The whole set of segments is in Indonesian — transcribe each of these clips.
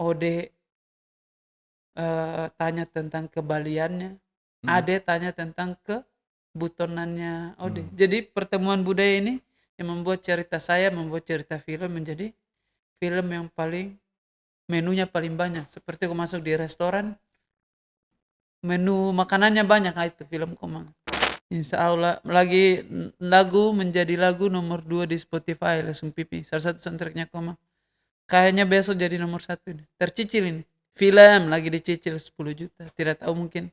Ode tanya tentang kebaliannya, Mhm. Ade tanya tentang kebutonannya Ode. Mmm. Jadi pertemuan budaya ini yang membuat cerita saya, membuat cerita film menjadi film yang paling menunya paling banyak. Seperti kau masuk di restoran, menu makanannya banyak, itu film Komang. Insya Allah lagi lagu menjadi lagu nomor 2 di Spotify langsung pipi. Salah satu soundtracknya Komang. Kayaknya besok jadi nomor 1 ini. Tercicil ini. Film lagi dicicil 10 juta. Tidak tahu mungkin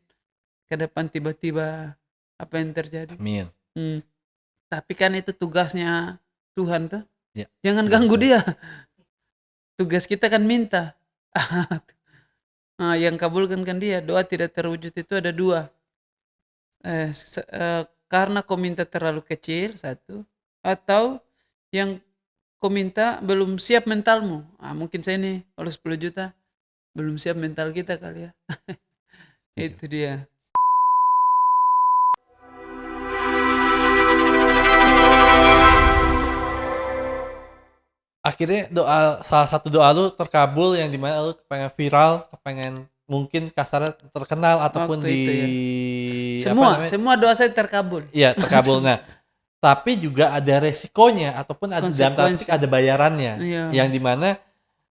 ke depan tiba-tiba apa yang terjadi. Amin. Tapi kan itu tugasnya Tuhan tuh. Ya, Jangan iya ganggu betul. dia. Tugas kita kan minta. Yang kabulkan kan dia. Doa tidak terwujud itu ada 2. Karena kau minta terlalu kecil, 1. Atau yang kau minta belum siap mentalmu. Mungkin saya nih kalau 10 juta belum siap mental kita kali ya. Setuju. Itu dia. Akhirnya salah satu doa lu terkabul yang di mana lu kepengen viral, kepengen mungkin kasarnya terkenal ataupun Waktu di itu ya. apa Semua namanya, semua doa saya terkabul. iya terkabul. Langsung Nah, tapi juga ada resikonya ataupun dalam tanda petik konsekuensi. ada bayarannya. Yang Iya, di mana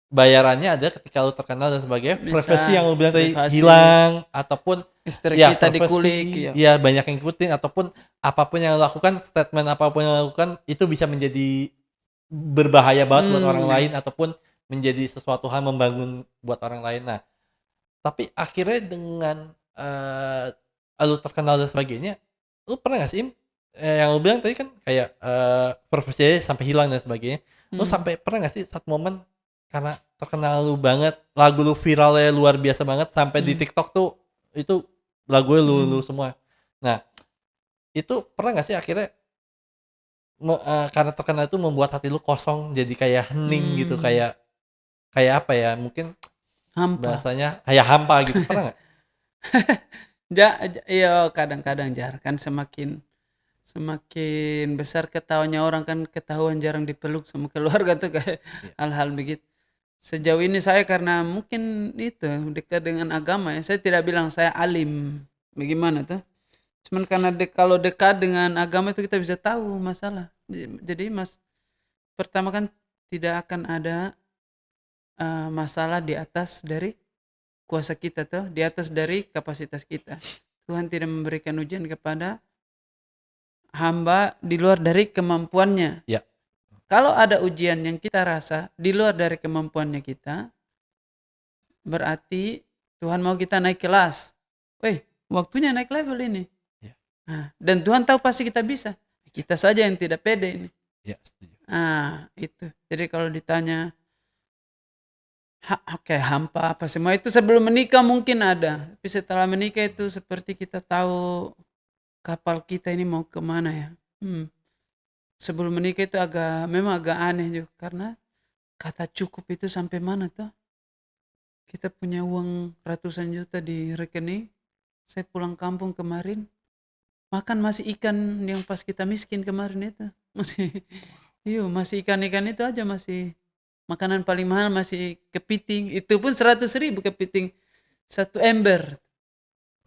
bayarannya ada ketika lu terkenal dan sebagainya, privasi yang misal lu bilang tadi privasi, hilang ataupun istri ya kita dikulik, privasi, ya. ya banyak yang ngikutin ataupun apapun yang lu lakukan, statement apapun yang lu lakukan itu bisa menjadi berbahaya banget buat orang Hmm, lain ataupun menjadi sesuatu hal membangun buat orang lain. Nah, tapi akhirnya dengan, lu terkenal dan sebagainya, lu pernah nggak sih, yang lu bilang tadi kan kayak, profesinya sampai hilang dan sebagainya. Lu hmm, sampai pernah nggak sih satu momen karena terkenal lu banget, lagu lu viralnya luar biasa banget sampai di hmm, TikTok tuh itu lagunya lu hmm, semua. Nah, itu pernah nggak sih akhirnya karena terkenal itu membuat hati lu kosong jadi kayak hening gitu, hmm, kayak kayak apa ya, mungkin hampa. bahasanya kayak hampa gitu, pernah nggak? Iya kadang-kadang Jar, kan semakin semakin besar ketawanya orang kan ketahuan jarang dipeluk sama keluarga tuh kayak Iya, hal-hal begitu. Sejauh ini saya karena mungkin itu dekat dengan agama ya, saya tidak bilang saya alim, bagaimana tuh. Cuman karena kalau dekat dengan agama itu kita bisa tahu masalah. Jadi pertama kan tidak akan ada masalah di atas dari kuasa kita tuh, di atas setuju. dari kapasitas kita. Tuhan tidak memberikan ujian kepada hamba di luar dari kemampuannya. Iya, Kalau ada ujian yang kita rasa di luar dari kemampuannya kita, berarti Tuhan mau kita naik kelas. Weh, waktunya naik level ini. iya, Dan Tuhan tahu pasti kita bisa. Kita saja yang tidak pede ini. iya, setuju. Itu. Jadi kalau ditanya kayak hampa apa semua itu sebelum menikah mungkin ada. Tapi setelah menikah itu seperti kita tahu kapal kita ini mau kemana ya. Hmm. Sebelum menikah itu memang agak aneh juga karena kata cukup itu sampai mana tuh? Kita punya uang ratusan juta di rekening. Saya pulang kampung kemarin, makan masih ikan yang pas kita miskin kemarin itu. Masih, iya masih ikan-ikan itu aja masih. Makanan paling mahal masih kepiting. Itu pun 100.000 kepiting. 1 ember.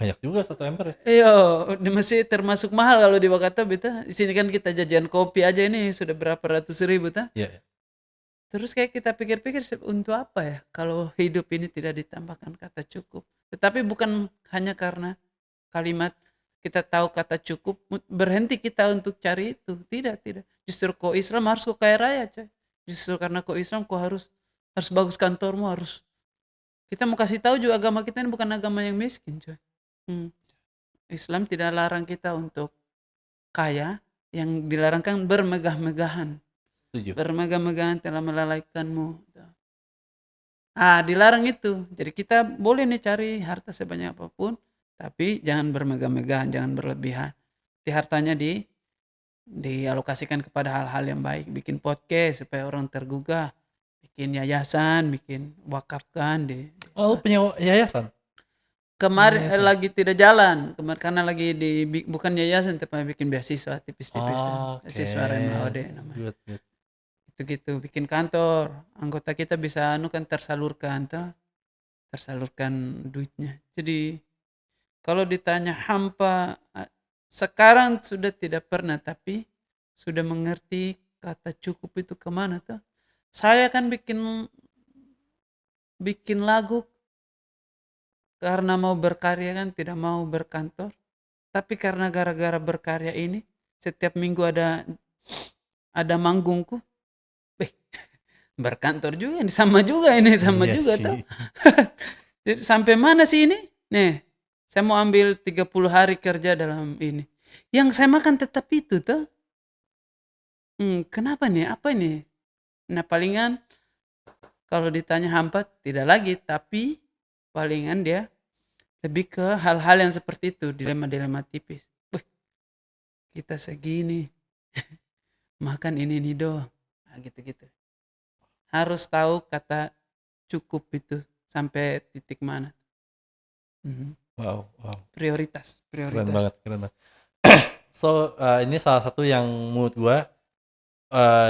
Banyak juga 1 ember ya? Iya, ini masih termasuk mahal kalau di Wakatobi tuh. Di sini kan kita jajan kopi aja ini sudah berapa ratus ribu tuh. Iya, iya. Terus kayak kita pikir-pikir untuk apa ya kalau hidup ini tidak ditambahkan kata cukup. Tetapi bukan hanya karena kalimat kita tahu kata cukup berhenti kita untuk cari itu. Tidak, tidak. Justru kok Islam harus kok kaya raya, coy. Justru karena kok Islam kok harus bagus kantormu harus. Kita mau kasih tahu juga agama kita ini bukan agama yang miskin, coy. Hmm. Islam tidak larang kita untuk kaya, yang dilarangkan bermegah-megahan. Setuju. Bermegah-megahan telah melalaikanmu. Dilarang itu. Jadi kita boleh nih cari harta sebanyak apapun, tapi jangan bermegah-megahan, jangan berlebihan. Di hartanya dialokasikan kepada hal-hal yang baik, bikin podcast supaya orang tergugah, bikin yayasan, bikin wakafkan Oh, lu punya yayasan? Punya kemarin yayasan? lagi tidak jalan, karena lagi bukan yayasan tapi bikin beasiswa tipis-tipis, Oke, beasiswa Rema OD namanya. good, good. Gitu-gitu, bikin kantor, anggota kita bisa kan tersalurkan tuh. tersalurkan duitnya. Jadi kalau ditanya hampa, sekarang sudah tidak pernah, tapi sudah mengerti kata cukup itu kemana tuh. Saya kan bikin bikin lagu karena mau berkarya kan, tidak mau berkantor. Tapi karena gara-gara berkarya ini, setiap minggu ada manggungku, weh, berkantor juga ini, sama juga ini, sama Iya juga tuh. sih. Jadi sampai mana sih ini? Nih, saya mau ambil 30 hari kerja dalam ini. Yang saya makan tetap itu tuh. Kenapa nih? Apa ini? Nah, palingan kalau ditanya hampa tidak lagi, tapi palingan dia lebih ke hal-hal yang seperti itu, dilema-dilema tipis. Wih, kita segini makan ini doang. Nah, gitu-gitu. Harus tahu kata cukup itu sampai titik mana. Mhm. Wow, wow. Prioritas, Keren prioritas. banget, keren banget. So, ini salah satu yang menurut gua,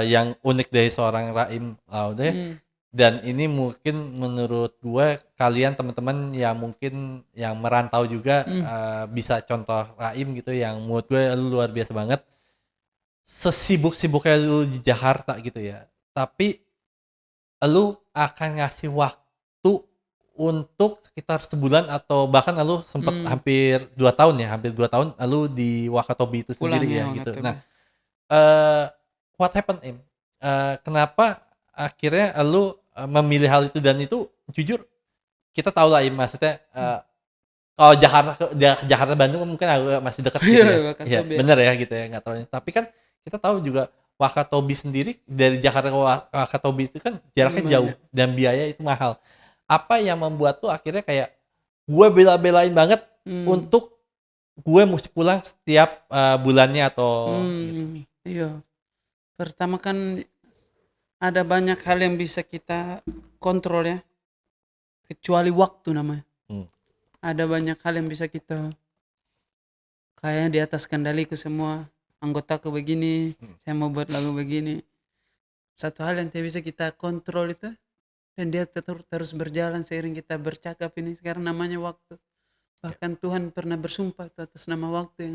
yang unik dari seorang Raim Laude, Hmm, dan ini mungkin menurut gua kalian teman-teman yang mungkin yang merantau juga, hmm, bisa contoh Raim gitu yang menurut gue lu luar biasa banget. Sesibuk-sibuknya lu di Jakarta gitu ya, tapi lu akan ngasih waktu untuk sekitar sebulan atau bahkan lu sempet hmm. hampir 2 tahun ya, hampir 2 tahun lu di Wakatobi itu Pulang sendiri ya ya gitu. Wakatobi. Nah, eee, what happened, Im? Kenapa akhirnya lu, memilih hal itu dan itu jujur kita tahu lah, Im, maksudnya, Hmm. kalau Jakarta Bandung mungkin agak masih dekat gitu ya. Iya, Iya, Wakatobi ya. bener ya gitu ya, nggak terlalu tapi kan kita tahu juga Wakatobi sendiri dari Jakarta ke Wakatobi itu kan jaraknya jauh Lumayan. dan biaya itu mahal. Apa yang membuat tuh akhirnya kayak, gue bela-belain banget Hmm, untuk gue mesti pulang setiap, bulannya atau gitu? iya. Pertama kan ada banyak hal yang bisa kita kontrol ya, kecuali waktu namanya. Mmm, Ada banyak hal yang bisa kita kayaknya di atas kendaliku semua. Anggotaku begini, mhm, saya mau buat lagu begini. Satu hal yang tidak bisa kita kontrol itu, dan dia terus berjalan seiring kita bercakap ini sekarang namanya waktu. ya, Bahkan Tuhan pernah bersumpah itu atas nama waktu yang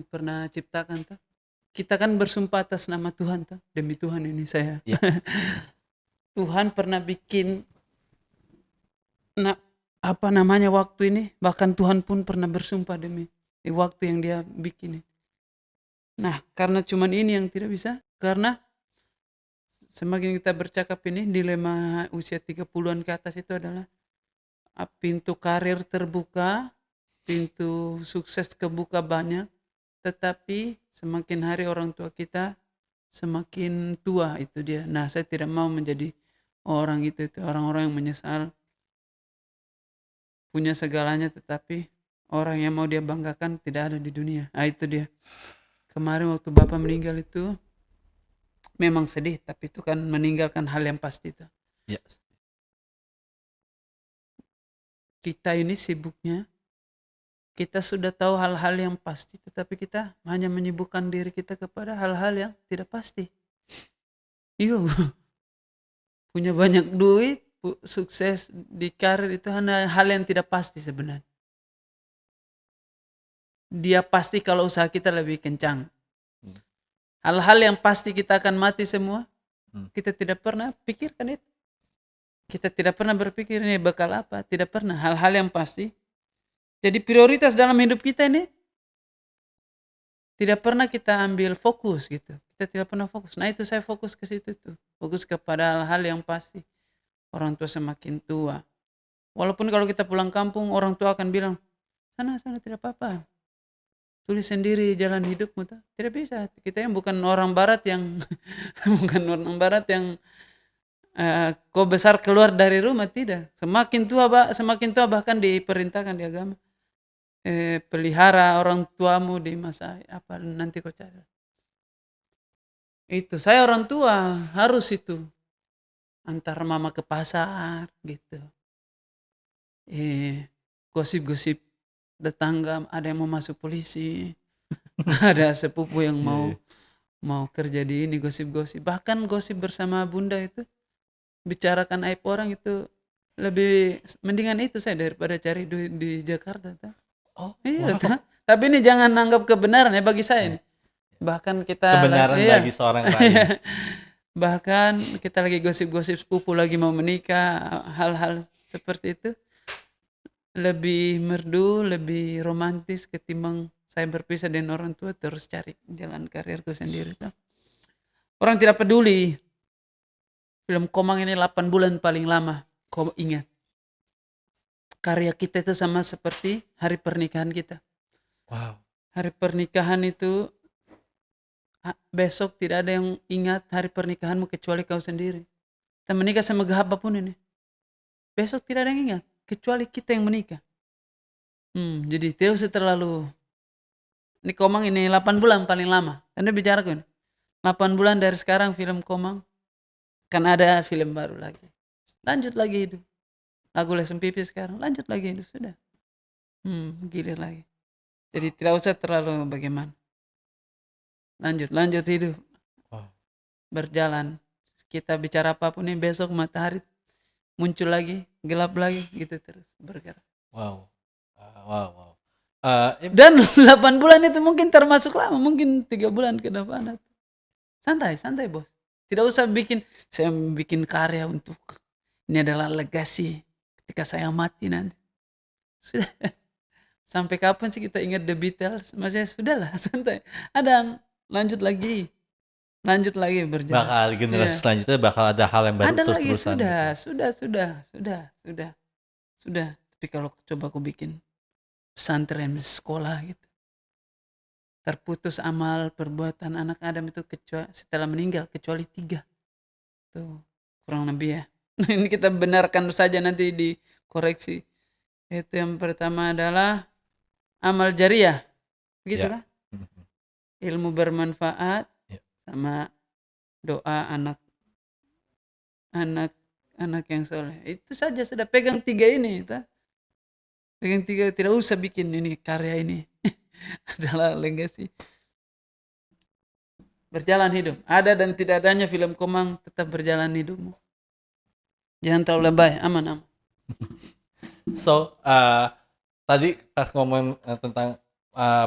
pernah ciptakan tuh. Kita kan bersumpah atas nama Tuhan tuh. Demi Tuhan ini saya. iya, Tuhan pernah bikin apa namanya waktu ini, bahkan Tuhan pun pernah bersumpah demi waktu yang dia bikin ini. Nah, karena cuman ini yang tidak bisa, karena semakin kita bercakap ini dilema usia 30-an ke atas itu adalah pintu karir terbuka, pintu sukses kebuka banyak, tetapi semakin hari orang tua kita semakin tua itu dia. Nah, saya tidak mau menjadi orang itu orang-orang yang menyesal punya segalanya tetapi orang yang mau dia banggakan tidak ada di dunia. Ah, itu dia. Kemarin waktu bapak meninggal itu memang sedih, tapi itu kan meninggalkan hal yang pasti itu. iya, Kita ini sibuknya, kita sudah tahu hal-hal yang pasti, tetapi kita hanya menyibukkan diri kita kepada hal-hal yang tidak pasti. Iya, punya banyak duit, sukses di karir itu hanya hal yang tidak pasti sebenarnya. Dia pasti kalau usaha kita lebih kencang. mmm, Hal-hal yang pasti kita akan mati semua, mmm, kita tidak pernah pikirkan itu. Kita tidak pernah berpikir ini bakal apa, tidak pernah. Hal-hal yang pasti. Jadi prioritas dalam hidup kita ini tidak pernah kita ambil fokus gitu. Kita tidak pernah fokus. Nah, itu saya fokus ke situ tuh. Fokus kepada hal-hal yang pasti. Orang tua semakin tua. Walaupun kalau kita pulang kampung, orang tua akan bilang, sana sana tidak apa-apa. Tulis sendiri jalan hidupmu tuh. Tidak bisa. Kita yang bukan orang barat yang bukan orang barat yang kau besar keluar dari rumah, tidak. Semakin tua bahkan diperintahkan di agama. Pelihara orang tuamu di masa apa nanti kau cari. Itu saya orang tua harus itu antar mama ke pasar gitu. Gosip-gosip tetangga ada yang mau masuk polisi, ada sepupu yang iya, mau iya, mau kerja di ini gosip-gosip. Bahkan gosip bersama bunda itu bicarakan aib orang itu lebih mendingan itu saya daripada cari duit di Jakarta tuh. Oh, Iya wow. tuh. Tapi ini jangan anggap kebenaran ya bagi saya Iya. nih. Bahkan kita Kebenaran iya. bagi seorang Raim. Bahkan kita lagi gosip-gosip sepupu lagi mau menikah, hal-hal seperti itu lebih merdu, lebih romantis ketimbang saya berpisah dengan orang tua terus cari jalan karirku sendiri tuh. Orang tidak peduli. Film Komang ini 8 bulan paling lama. Kau ingat, karya kita itu sama seperti hari pernikahan kita. Wow. Hari pernikahan itu besok tidak ada yang ingat hari pernikahanmu kecuali kau sendiri. Kita menikah sama apapun ini. Besok tidak ada yang ingat kecuali kita yang menikah. Jadi tidak usah terlalu. Ini Komang ini 8 bulan paling lama. Anda bicara kan? 8 bulan dari sekarang film Komang. Kan ada film baru lagi. Lanjut lagi hidup. Lagu Lesem Pipi sekarang. Lanjut lagi hidup. Sudah. Gilir lagi. Jadi tidak usah terlalu bagaimana. Lanjut hidup. Wow. Berjalan. Kita bicara apapun ini besok matahari muncul lagi. Gelap lagi. Gitu terus bergerak. Wow. Wow. Dan 8 bulan itu mungkin termasuk lama. Mungkin 3 bulan ke depan. Santai bos. Tidak usah saya bikin karya untuk ini adalah legasi ketika saya mati nanti. Sudah. Sampai kapan sih kita ingat The Beatles? Maksudnya sudahlah, santai. Ada lanjut lagi berjalan. Bakal generasi Iya. selanjutnya bakal ada hal yang baru Ada lagi terus-terusan sudah. Tapi kalau coba aku bikin pesantren sekolah gitu. Terputus amal perbuatan anak Adam itu setelah meninggal kecuali 3. Tuh, kurang lebih ya. Ini kita benarkan saja nanti dikoreksi. Itu yang pertama adalah amal jariah. Begitu Ya. kan? Ilmu bermanfaat Ya. sama doa anak yang soleh. Itu saja sudah pegang 3 ini. Pegang 3, tidak usah bikin ini karya ini. Adalah legasi. Berjalan hidup. Ada dan tidak adanya film Komang tetap berjalan hidupmu. Jangan terlalu lebay, aman. So, tadi pas ngomong tentang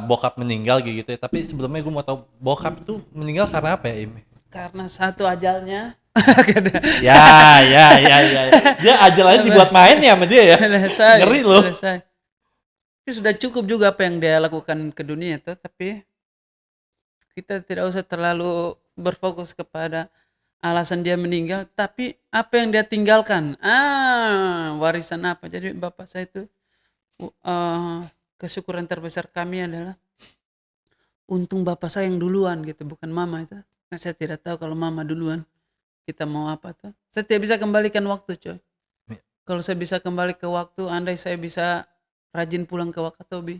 bokap meninggal gitu ya, tapi sebelumnya gue mau tahu bokap itu meninggal karena apa ya, Im? Karena satu ajalnya. Ya. Dia ajalannya dibuat main ya sama dia ya. Selesai. Ngeri loh. Selesai. Tapi sudah cukup juga apa yang dia lakukan ke dunia itu, tapi kita tidak usah terlalu berfokus kepada alasan dia meninggal, tapi apa yang dia tinggalkan. Warisan apa. Jadi bapak saya itu kesyukuran terbesar kami adalah untung bapak saya yang duluan gitu, bukan mama itu. Nah, saya tidak tahu kalau mama duluan kita mau apa tuh. Saya tidak bisa kembalikan waktu, coy. Kalau saya bisa kembali ke waktu, andai saya bisa rajin pulang ke Wakatobi.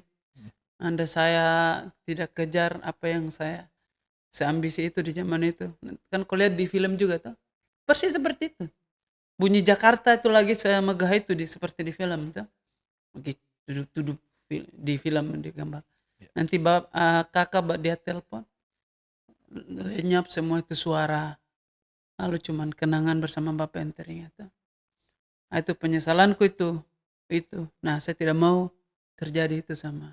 Andai saya tidak kejar apa yang saya seambisi itu di zaman itu. Kan kau lihat di film juga tuh. Persis seperti itu. Bunyi Jakarta itu lagi saya megah itu seperti di film tuh. Lagi duduk di film di gambar. Nanti kakak dia telepon. Lenyap semua itu suara. Lalu cuman kenangan bersama bapak yang teringat tuh. Itu penyesalanku itu. Nah, saya tidak mau terjadi itu sama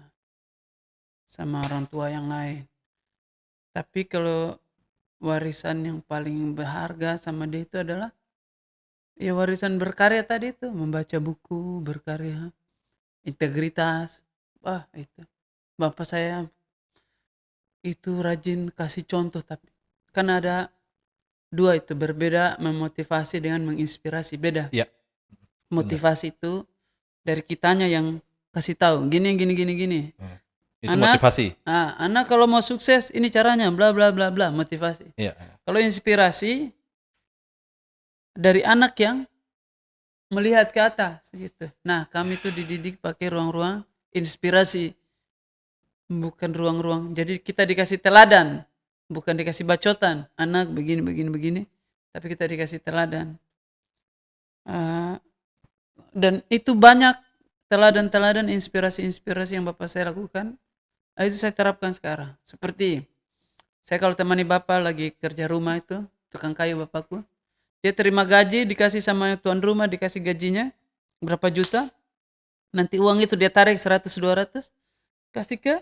orang tua yang lain. Tapi kalau warisan yang paling berharga sama dia itu adalah ya warisan berkarya tadi itu, membaca buku, berkarya, integritas. Itu. Bapak saya itu rajin kasih contoh, tapi kan ada 2 itu, berbeda memotivasi dengan menginspirasi, beda. Iya. Motivasi itu dari kitanya yang kasih tahu, gini. Itu motivasi. Anak kalau mau sukses ini caranya, bla bla bla bla, motivasi. Iya. Kalau inspirasi dari anak yang melihat ke atas gitu. Nah, kami tuh dididik pakai ruang-ruang inspirasi, bukan ruang-ruang. Jadi kita dikasih teladan, bukan dikasih bacotan. Anak begini, tapi kita dikasih teladan. Dan itu banyak teladan-teladan, inspirasi yang bapak saya lakukan. Itu saya terapkan sekarang. Seperti saya kalau temani bapak lagi kerja rumah itu, tukang kayu bapakku, dia terima gaji, dikasih sama tuan rumah, dikasih gajinya, berapa juta, nanti uang itu dia tarik 100, 200, kasih ke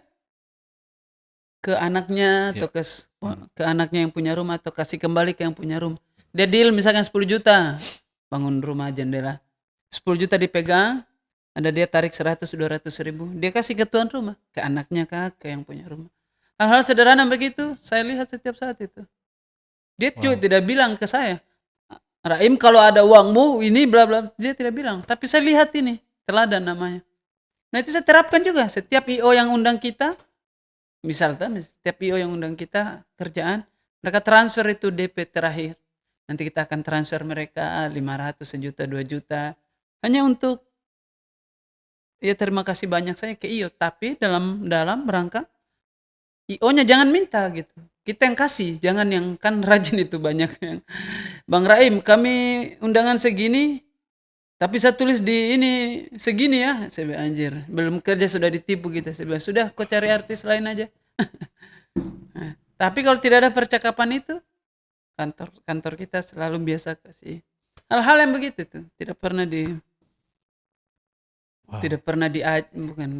anaknya Iya. atau ke anaknya yang punya rumah atau kasih kembali ke yang punya rumah. Dia deal misalkan 10 juta bangun rumah jendela. 10 juta dipegang, ada dia tarik 100, 200 ribu. Dia kasih ke tuan rumah, ke anaknya kah, ke yang punya rumah. Hal-hal sederhana begitu saya lihat setiap saat itu. Dia juga Wow. tidak bilang ke saya, Raim kalau ada uangmu ini bla bla, dia tidak bilang. Tapi saya lihat ini, teladan namanya. Nah itu saya terapkan juga. Setiap IO yang undang kita, misalnya setiap IO yang undang kita kerjaan, mereka transfer itu DP terakhir. Nanti kita akan transfer mereka 500, sejuta, 2 juta. Hanya untuk ya terima kasih banyak saya ke IO, tapi dalam dalam rangka IO-nya jangan minta gitu. Kita yang kasih, jangan yang kan rajin itu banyak yang Bang Raim, kami undangan segini, tapi saya tulis di ini segini ya. Saya bilang anjir, belum kerja sudah ditipu kita. Saya bilang sudah, kau cari artis lain aja. Nah, tapi kalau tidak ada percakapan itu, kantor kantor kita selalu biasa kasih hal-hal yang begitu tuh. Wow. Tidak pernah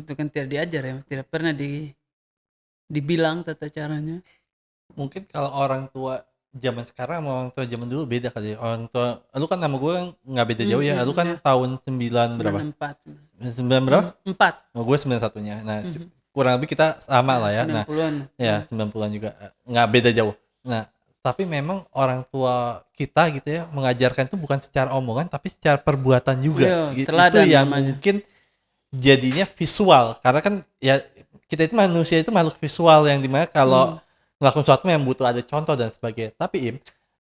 bukan tidak diajar ya, tidak pernah dibilang tata caranya. Mungkin kalau orang tua zaman sekarang sama orang tua zaman dulu beda kali ya. Orang tua lu kan sama gue kan nggak beda jauh ya. Lu kan Ya, tahun 9 berapa? 94. 9 berapa? 4. Oh, gue 91-nya. Nah, Mhm. kurang lebih kita sama Ya, lah ya. Nah, 90-an. ya 90-an juga. Nggak beda jauh. Nah, tapi memang orang tua kita gitu ya mengajarkan itu bukan secara omongan tapi secara perbuatan juga. Iya, Itu teladan yang namanya. mungkin jadinya visual karena kan ya kita itu manusia itu makhluk visual yang dimana kalau Hmm. melakukan sesuatu yang butuh ada contoh dan sebagainya. Tapi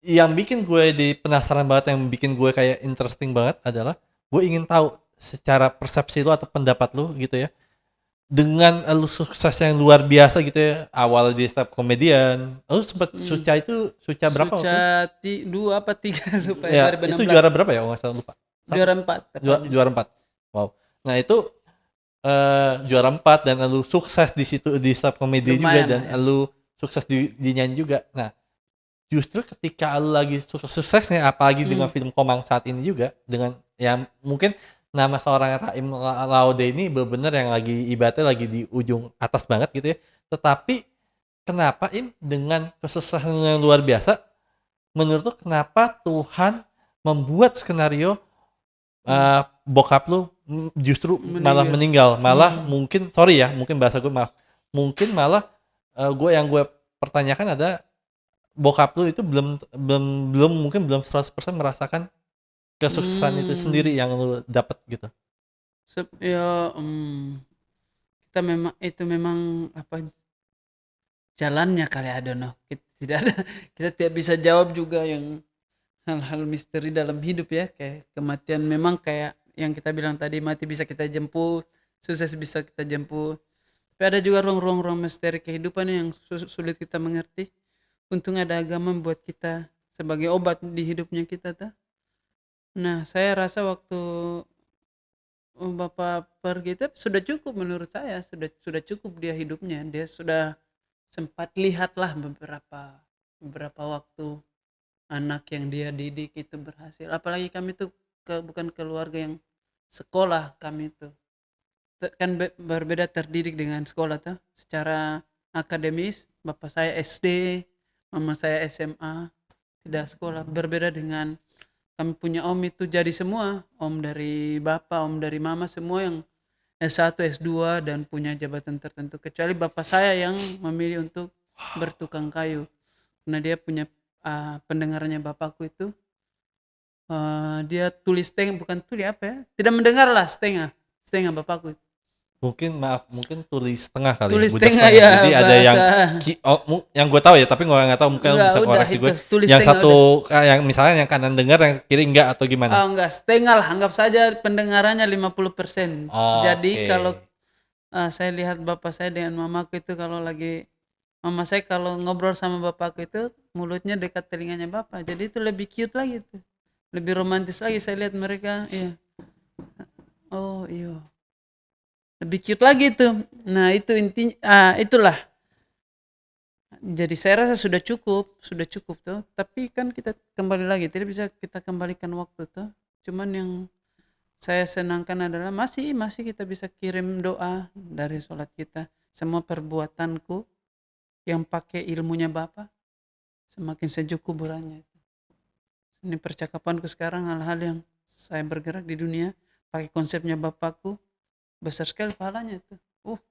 yang bikin gue penasaran banget, yang bikin gue kayak interesting banget adalah gue ingin tahu secara persepsi lu atau pendapat lu gitu ya, dengan lu sukses yang luar biasa gitu ya, awal di stand up comedian, lu sempet Hmm. Suca berapa waktu itu? Sucati 2 apa 3 lupa ya, Ya itu 2016. juara berapa ya? Oh, nggak salah lupa. Satu, Juara 4 tepatnya. juara 4. Wow. Nah itu juara 4 dan lu sukses di situ di stand up comedy juga Lumayan dan lah ya. lu sukses di nyanyi juga. Nah justru ketika lu lagi sukses-suksesnya apalagi dengan Hmm. film Komang saat ini juga dengan yang mungkin nama seorang Raim Laude ini benar-benar yang lagi ibaratnya lagi di ujung atas banget gitu ya. Tetapi kenapa dengan kesuksesan yang luar biasa menurut lu kenapa Tuhan membuat skenario bokap lu justru malah Meninggal. meninggal, malah Hmm. mungkin sorry ya, mungkin bahasa gue maaf, mungkin malah gue pertanyakan ada bokap lu itu belum 100% merasakan kesuksesan itu sendiri Hmm. yang lu dapat gitu. Ya, kita memang itu memang apa jalannya kali I don't know. Tidak ada kita tidak bisa jawab juga yang hal-hal misteri dalam hidup ya, kayak kematian memang kayak yang kita bilang tadi, mati bisa kita jemput, sukses bisa kita jemput. Tapi ada juga ruang-ruang misteri kehidupan yang sulit kita mengerti. Untung ada agama buat kita sebagai obat di hidupnya kita ta. Nah, saya rasa waktu Bapak pergi itu sudah cukup menurut saya, sudah cukup dia hidupnya. Dia sudah sempat lihatlah beberapa beberapa waktu anak yang dia didik itu berhasil. Apalagi kami tuh bukan keluarga yang sekolah kami tuh. Kan berbeda terdidik dengan sekolah tuh. Secara akademis, bapak saya SD, mama saya SMA, tidak sekolah. Berbeda dengan kami punya om itu jadi semua. Om dari bapak, om dari mama, semua yang S1, S2 dan punya jabatan tertentu. Kecuali bapak saya yang memilih untuk bertukang kayu. Karena dia punya pendengarannya bapakku itu dia tulis setengah, bukan tulis apa ya, tidak mendengar lah setengah setengah bapakku itu. Mungkin tulis setengah kali ya, Tulis budak setengah setengah. ya Jadi ada yang bahasa yang gue tahu ya, tapi gue nggak tahu mungkin lu enggak bisa udah koreksi itu gue. tulis Yang setengah udah. satu yang misalnya yang kanan dengar, yang kiri enggak atau gimana? Enggak setengah lah, anggap saja pendengarannya 50%. Jadi Oke. kalau saya lihat bapak saya dengan mamaku itu kalau lagi mama saya kalau ngobrol sama bapakku itu mulutnya dekat telinganya bapak. Jadi itu lebih cute lagi tuh. Lebih romantis lagi saya lihat mereka. Iya. Oh, iya. Lebih cute lagi tuh. Nah, itu intinya itulah. Jadi saya rasa sudah cukup tuh. Tapi kan kita kembali lagi, tidak bisa kita kembalikan waktu tuh. Cuman yang saya senangkan adalah masih kita bisa kirim doa dari sholat kita. Semua perbuatanku yang pakai ilmunya Bapa, semakin sejuk kuburannya. Ini percakapanku sekarang hal-hal yang saya bergerak di dunia, pakai konsepnya Bapakku, besar sekali pahalanya itu.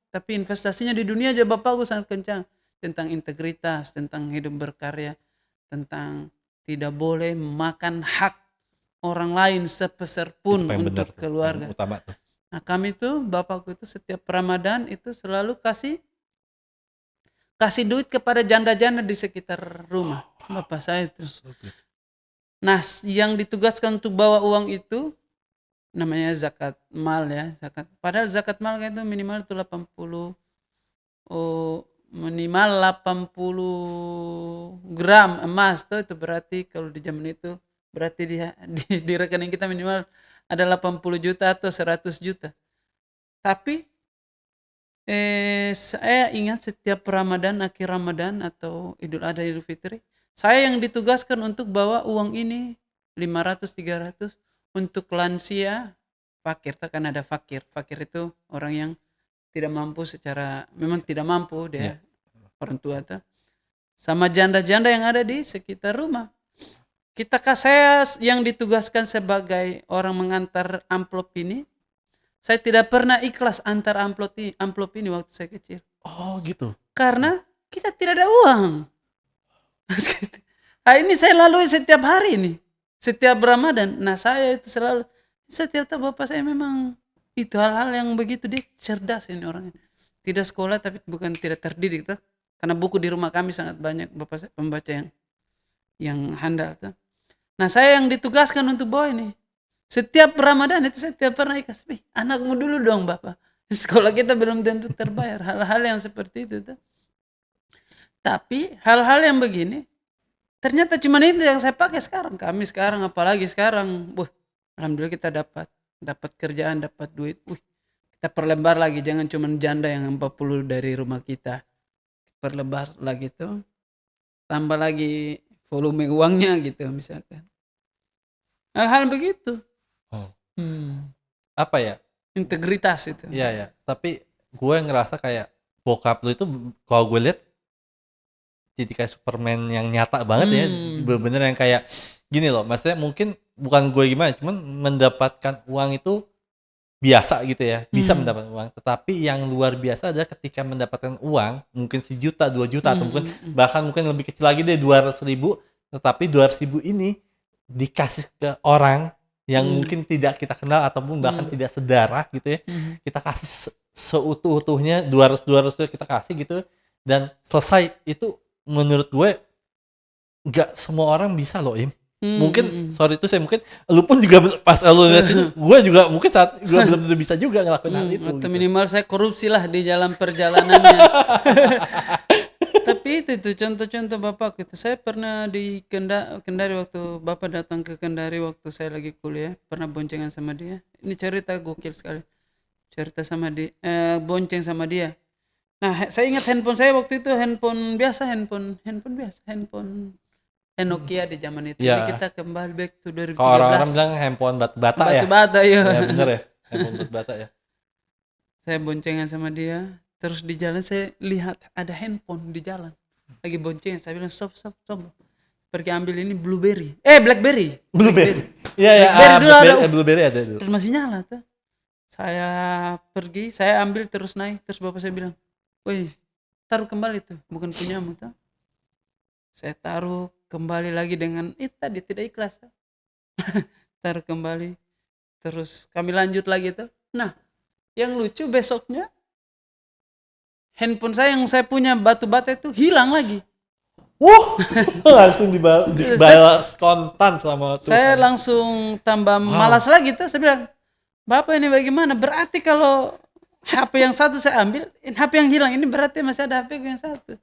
Tapi investasinya di dunia aja Bapakku sangat kencang. Tentang integritas, tentang hidup berkarya, tentang tidak boleh makan hak orang lain sepeser Itu pun paling benar untuk tuh, paling keluarga. utama tuh. Nah kami tuh, Bapakku itu setiap Ramadan itu selalu kasih duit kepada janda-janda di sekitar rumah. Bapak saya itu. So good. Nah, yang ditugaskan untuk bawa uang itu namanya zakat mal ya, zakat. Padahal zakat mal kan itu minimal itu 80 minimal 80 gram emas tuh, itu berarti kalau di zaman itu berarti di rekening kita minimal ada 80 juta atau 100 juta. Tapi saya ingat setiap Ramadan, akhir Ramadan atau Idul Adha, Idul Fitri, saya yang ditugaskan untuk bawa uang ini 500, 300 untuk lansia, fakir. Kan ada fakir. Fakir itu orang yang tidak mampu memang tidak mampu dia, Iya. orang tua tuh. Sama janda-janda yang ada di sekitar rumah. Saya yang ditugaskan sebagai orang mengantar amplop ini, saya tidak pernah ikhlas antar amplop ini waktu saya kecil. Oh gitu. Karena kita tidak ada uang. Nah, ini saya lalui setiap hari ini. Setiap Ramadan. Nah saya itu selalu, setiap tahu bapak saya memang itu hal-hal yang begitu, dia cerdas ini orangnya. Tidak sekolah tapi bukan tidak terdidik tuh. Karena buku di rumah kami sangat banyak bapak saya pembaca yang handal tuh. Nah saya yang ditugaskan untuk bawa ini. Setiap Ramadan itu saya tidak pernah ikhlas. Anakmu dulu dong bapak. Sekolah kita belum tentu terbayar. Hal-hal yang seperti itu tuh. Tapi hal-hal yang begini ternyata cuma itu yang saya pakai sekarang. Kami sekarang apalagi sekarang, alhamdulillah kita dapat kerjaan, dapat duit. Kita perlebar lagi, jangan cuma janda yang 40 dari rumah kita. Perlebar lagi tuh. Tambah lagi volume uangnya gitu misalkan. Hal-hal begitu. Oh. Apa ya? Integritas itu. Iya ya. Tapi gue ngerasa kayak bokap lu itu kalau gue lihat jadi kayak Superman yang nyata banget ya. Bener-bener yang kayak gini loh. Maksudnya mungkin bukan gue gimana, cuman mendapatkan uang itu biasa gitu ya. Bisa mendapatkan uang. Tetapi yang luar biasa adalah ketika mendapatkan uang, mungkin 1 juta, 2 juta, atau mungkin bahkan mungkin lebih kecil lagi deh, 200 ribu. Tetapi 200 ribu ini dikasih ke orang yang mungkin tidak kita kenal ataupun bahkan tidak sedarah gitu ya. Kita kasih seutuh-utuhnya 200 kita kasih gitu, dan selesai. Itu menurut gue nggak semua orang bisa loh, Im. Mungkin sorry itu saya, mungkin lu pun juga pas lu lihat itu, gue juga mungkin saat gue belum bisa juga ngelakuin hal itu Atau gitu. minimal saya korupsi lah di dalam perjalanannya. Tapi itu contoh-contoh bapak itu. Saya pernah di Kendari waktu bapak datang ke Kendari waktu saya lagi kuliah, pernah boncengan sama dia. Ini cerita gokil sekali. Cerita sama dia, bonceng sama dia. Nah, saya ingat handphone saya waktu itu handphone Nokia di zaman itu. Ya. Jadi kita kembali back to 2013. Kalau orang-orang bilang handphone batu bata ya. Batu bata ya. Ya bener ya, handphone batu bata ya. Saya boncengan sama dia, terus di jalan saya lihat ada handphone di jalan. Lagi boncengan, saya bilang stop. Pergi ambil ini BlackBerry. Iya ya, BlackBerry ada dulu. Terus masih nyala tuh. Saya pergi, saya ambil terus naik, terus bapak saya bilang, "Woi, taruh kembali tuh, bukan punyamu tuh." Saya taruh kembali lagi dengan itu tadi, tidak ikhlas. Taruh kembali, terus kami lanjut lagi tuh. Nah, yang lucu besoknya handphone saya yang saya punya batu bata itu hilang lagi. Langsung dibalas kontan sama Tuhan. Saya langsung tambah malas lagi tuh. Saya bilang, "Bapak ini bagaimana? Berarti kalau HP yang satu saya ambil, HP yang hilang ini berarti masih ada HP yang satu."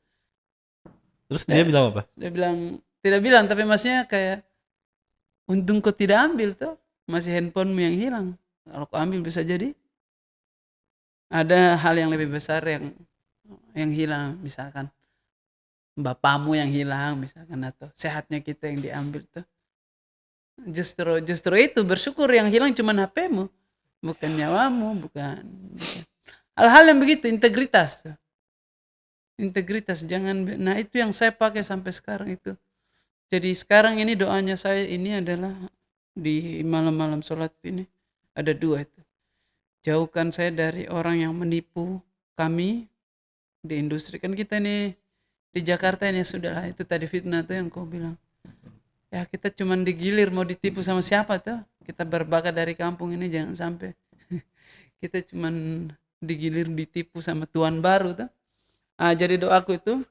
Terus dia bilang apa? Dia bilang, tidak bilang, tapi maksudnya kayak, "Untung kau tidak ambil tuh, masih handphonemu yang hilang. Kalau kau ambil bisa jadi ada hal yang lebih besar yang hilang, misalkan bapakmu yang hilang misalkan, atau sehatnya kita yang diambil tuh." Justru itu bersyukur yang hilang cuma HP-mu. bukan nyawamu, bukan. Hal-hal yang begitu, integritas. Integritas jangan nah itu yang saya pakai sampai sekarang itu. Jadi sekarang ini doanya saya ini adalah di malam-malam sholat ini ada 2 itu. Jauhkan saya dari orang yang menipu kami di industri. Kan kita ini di Jakarta ini sudahlah itu tadi fitnah tuh yang kau bilang. Ya kita cuman digilir mau ditipu sama siapa tuh. Kita berbakat dari kampung ini jangan sampai kita cuman digilir ditipu sama tuan baru tuh. Jadi doaku itu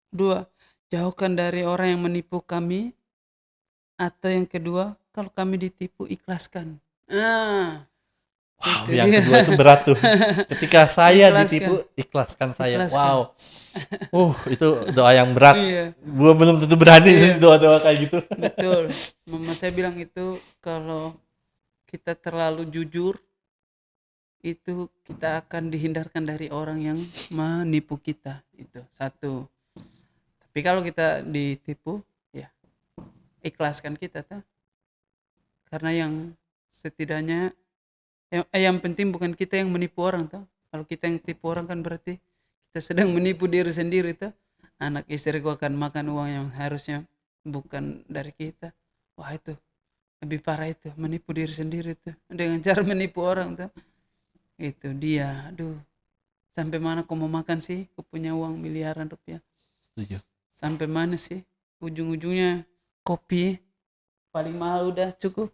2, jauhkan dari orang yang menipu kami, atau yang kedua, kalau kami ditipu ikhlaskan. Wow, Itu yang dia. kedua itu berat tuh. Ketika saya Ikhlaskan, ditipu, ikhlaskan saya. ikhlaskan. Wow. Itu doa yang berat. Iya, Gua belum tentu berani Iya. sih doa-doa kayak gitu. betul. Mama saya bilang itu kalau kita terlalu jujur, itu kita akan dihindarkan dari orang yang menipu kita. Itu satu. Tapi kalau kita ditipu, ya ikhlaskan kita tuh. Karena yang setidaknya yang penting bukan kita yang menipu orang tuh. Kalau kita yang tipu orang kan berarti kita sedang menipu diri sendiri tuh. Anak istriku akan makan uang yang harusnya bukan dari kita. Wah itu lebih parah itu, menipu diri sendiri tuh. Dengan cara menipu orang tuh. Itu dia, aduh. Sampai mana kau mau makan sih? Kau punya uang miliaran rupiah. Setuju. Sampai mana sih? Ujung-ujungnya kopi paling mahal udah cukup.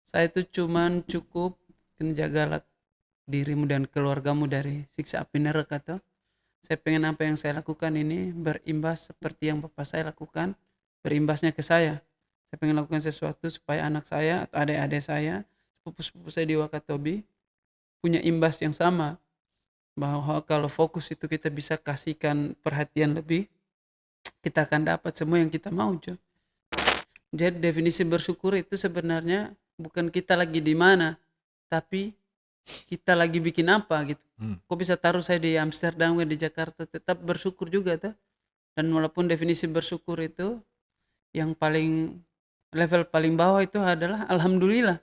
Saya itu cuman cukup menjagalah dirimu dan keluargamu dari siksa api neraka tuh. Saya pengen apa yang saya lakukan ini berimbas seperti yang bapak saya lakukan, berimbasnya ke saya. Saya pengen lakukan sesuatu supaya anak saya atau adik-adik saya, sepupu-sepupu saya di Wakatobi punya imbas yang sama. Bahwa kalau fokus itu kita bisa kasihkan perhatian lebih, kita akan dapat semua yang kita mau, cuy. Jadi definisi bersyukur itu sebenarnya bukan kita lagi di mana, tapi kita lagi bikin apa gitu. Kok bisa taruh saya di Amsterdam di Jakarta tetap bersyukur juga tuh. Dan walaupun definisi bersyukur itu yang paling level paling bawah itu adalah alhamdulillah.